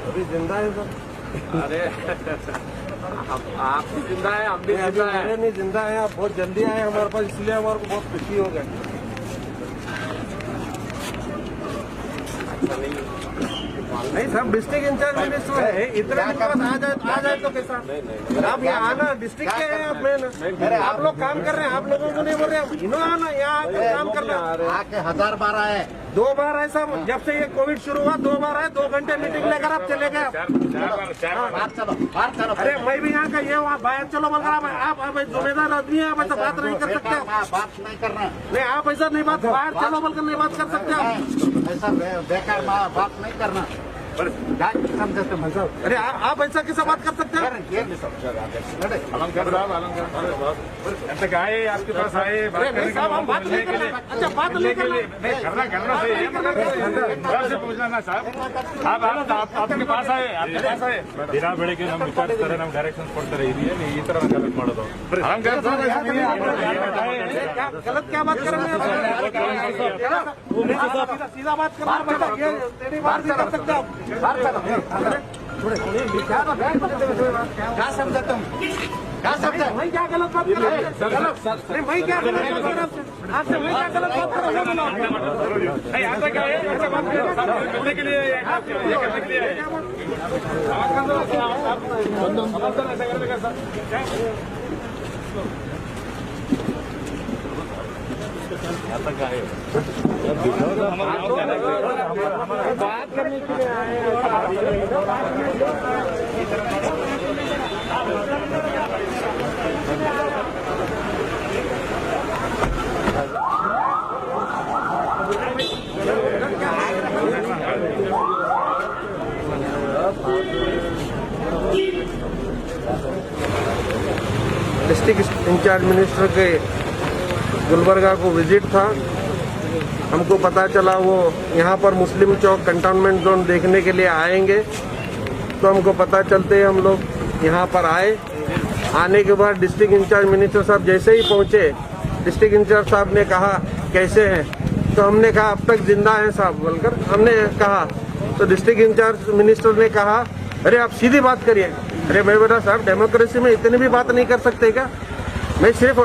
अभी जिंदा है सर। अरे आप भी जिंदा है, हम भी जिंदा है। नहीं जिंदा है, आप बहुत जल्दी आए हमारे पास, इसलिए हमारे को बहुत खुशी हो गई। नहीं सब डिस्ट्रिक्ट इंचार्ज मिनिस्टर है, इतना दिन बाद आ जाए तो कैसा? आप यहाँ आना, डिस्ट्रिक्ट के हैं आप, मेन आप लोग काम कर रहे हैं, आप लोगों को नहीं बोल रहे, इन्होंने आना यहाँ काम करना। आके 1000 बार आए, 2 बार ऐसा, जब से ये कोविड शुरू हुआ 2 बार आए, 2 घंटे मीटिंग लेकर आप चले गए। चलो। अरे मैं भी यहाँ का ये वहाँ बाहर चलो बोल कर आप जिम्मेदार आदमी है, आप ऐसा बात नहीं कर सकते। बात नहीं करना, नहीं आप ऐसा नहीं बात, बाहर चलो बोलकर नहीं बात कर सकते आप। ऐसा बेकार बात नहीं करना। समझते हैं साहब। अरे आप ऐसा कैसे बात कर सकते हैं? अलंकार साहब, अलंकार आए, आपके पास आए, नहीं साहब हम बात नहीं कर रहे। अच्छा बात नहीं कर रहे, करना सही है, से पूछना ना साहब। आपके पास आए, ದಿನ ಬೆಳಿಗ್ಗೆ ನಮ್ಗೆ ವಿಚಾರಿಸ್ತಾರೆ, ನಮ್ಗೆ ಡೈರೆಕ್ಷನ್ಸ್ ಕೊಡ್ತಾರೆ, ಇದೇನು ಈ ತರ ಗಲತ್ ಮಾಡೋದು? ಅಲಂಕಾರ गलत क्या बात कर रहे हैं? सीधा बात कर सकते आप। क्या समझते हूँ, क्या समझे? मैं क्या गलत बात कर रहा हूँ? नहीं मैं क्या गलत बात कर रहा हूँ? आपसे मैं क्या गलत बात कर रहा हूँ? नहीं आता क्या है, ऐसा बात करने के लिए ऐसा करेगा सर। आता क्या है, बात करने के लिए आए हैं। डिस्ट्रिक्ट इंचार्ज मिनिस्टर के गुलबर्गा को विजिट था। हमको पता चला वो यहाँ पर मुस्लिम चौक कंटोनमेंट जोन देखने के लिए आएंगे, तो हमको पता चलते हम लोग यहाँ पर आए। आने के बाद डिस्ट्रिक्ट इंचार्ज मिनिस्टर साहब जैसे ही पहुँचे, डिस्ट्रिक्ट इंचार्ज साहब ने कहा कैसे हैं, तो हमने कहा अब तक जिंदा हैं साहब बोलकर हमने कहा। तो डिस्ट्रिक्ट इंचार्ज मिनिस्टर ने कहा अरे आप सीधी बात करिए। अरे मैं बोला साहब डेमोक्रेसी में इतनी भी बात नहीं कर सकते क्या? मैं सिर्फ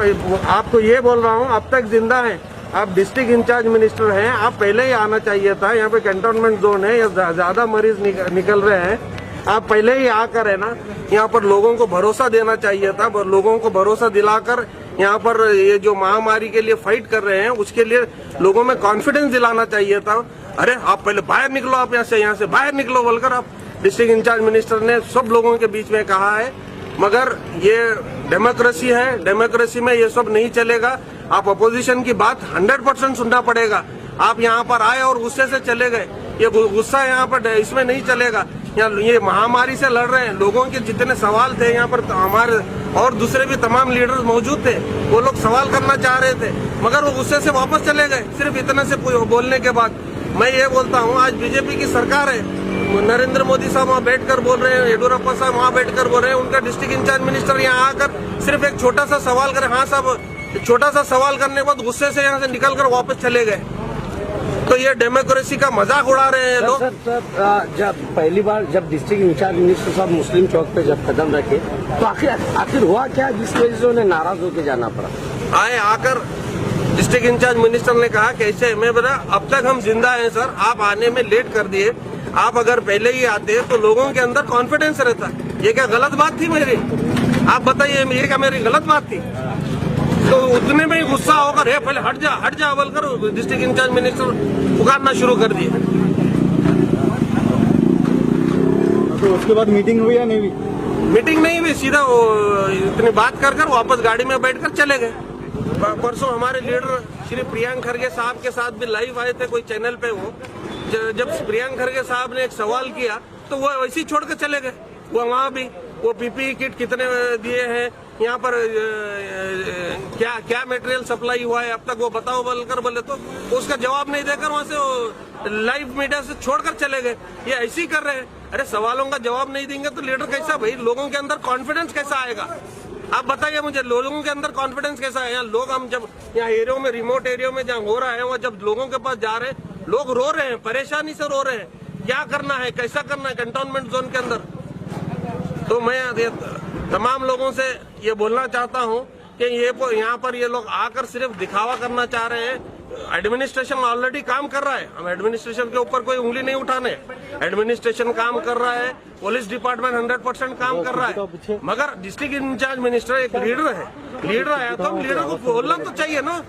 आपको ये बोल रहा हूँ आप तक जिंदा हैं, आप डिस्ट्रिक्ट इंचार्ज मिनिस्टर हैं, आप पहले ही आना चाहिए था। यहाँ पे कंटोनमेंट जोन है, या ज्यादा मरीज निकल रहे हैं, आप पहले ही आकर है ना यहाँ पर लोगों को भरोसा देना चाहिए था। लोगों को भरोसा दिलाकर यहाँ पर ये जो महामारी के लिए फाइट कर रहे हैं उसके लिए लोगों में कॉन्फिडेंस दिलाना चाहिए था। अरे आप पहले बाहर निकलो, आप यहाँ से बाहर निकलो बोलकर आप डिस्ट्रिक्ट इंचार्ज मिनिस्टर ने सब लोगों के बीच में कहा है। मगर ये डेमोक्रेसी है, डेमोक्रेसी में ये सब नहीं चलेगा। आप अपोजिशन की बात 100% सुनना पड़ेगा। आप यहाँ पर आए और गुस्से से चले गए, ये गुस्सा यहाँ पर इसमें नहीं चलेगा। यहाँ ये महामारी से लड़ रहे हैं, लोगों के जितने सवाल थे यहाँ पर हमारे और दूसरे भी तमाम लीडर्स मौजूद थे, वो लोग सवाल करना चाह रहे थे मगर वो गुस्से से वापस चले गए सिर्फ इतने से बोलने के बाद। मैं ये बोलता हूँ आज बीजेपी की सरकार है, नरेंद्र मोदी साहब वहाँ बैठकर बोल रहे हैं, येडियुरप्पा साहब वहाँ बैठकर बोल रहे हैं, उनका डिस्ट्रिक्ट इंचार्ज मिनिस्टर यहाँ आकर सिर्फ एक छोटा सा सवाल करे। हाँ साहब, छोटा सा सवाल करने के बाद गुस्से से यहाँ से निकलकर वापस चले गए। तो ये डेमोक्रेसी का मजाक उड़ा रहे हैं लोग। सर जब पहली बार जब डिस्ट्रिक्ट इंचार्ज मिनिस्टर साहब मुस्लिम चौक पे जब कदम रखे तो आखिर हुआ क्या जिस वजह से उन्हें नाराज होकर जाना पड़ा? आए आकर डिस्ट्रिक्ट इंचार्ज मिनिस्टर ने कहा कैसे, मैं बोला अब तक हम जिंदा हैं सर, आप आने में लेट कर दिए, आप अगर पहले ही आते तो लोगों के अंदर कॉन्फिडेंस रहता। ये क्या गलत बात थी मेरी? आप बताइए ये क्या मेरी गलत बात थी? तो उतने में ही गुस्सा होकर है पहले हट जा बोलकर डिस्ट्रिक्ट इंचार्ज मिनिस्टर पुकारना शुरू कर दिए। तो उसके बाद मीटिंग हुई या नहीं हुई? मीटिंग नहीं हुई, सीधा इतनी बात कर वापस गाड़ी में बैठकर चले गए। परसों हमारे लीडर श्री प्रियंक खरगे साहब के साथ भी लाइव आए थे कोई चैनल पे। वो जब प्रियंक खरगे साहब ने एक सवाल किया तो वो वैसे ही छोड़ कर चले गए। वो वहाँ भी वो पीपीई किट कितने दिए हैं, यहाँ पर क्या मटेरियल सप्लाई हुआ है अब तक वो बताओ बोलकर बोले तो उसका जवाब नहीं देकर वहाँ से लाइव मीडिया से छोड़कर चले गए। ये ऐसे ही कर रहे हैं। अरे सवालों का जवाब नहीं देंगे तो लीडर कैसा भाई, लोगों के अंदर कॉन्फिडेंस कैसा आएगा? आप बताइए मुझे, लोगों के अंदर कॉन्फिडेंस कैसा है? यहाँ लोग, हम जब यहाँ एरियो में, रिमोट एरियो में जहाँ हो रहा है, वो जब लोगों के पास जा रहे हैं, लोग रो रहे हैं, परेशानी से रो रहे हैं। क्या करना है, कैसा करना है कंटोनमेंट जोन के अंदर? तो मैं तमाम लोगों से ये बोलना चाहता हूँ कि यहाँ पर ये लोग आकर सिर्फ दिखावा करना चाह रहे हैं। एडमिनिस्ट्रेशन ऑलरेडी काम कर रहा है, हम एडमिनिस्ट्रेशन के ऊपर कोई उंगली नहीं उठाने। एडमिनिस्ट्रेशन काम कर रहा है, पुलिस डिपार्टमेंट 100% काम कर रहा है, मगर डिस्ट्रिक्ट इंचार्ज मिनिस्टर एक लीडर है तो हम लीडर को बोलना तो चाहिए ना।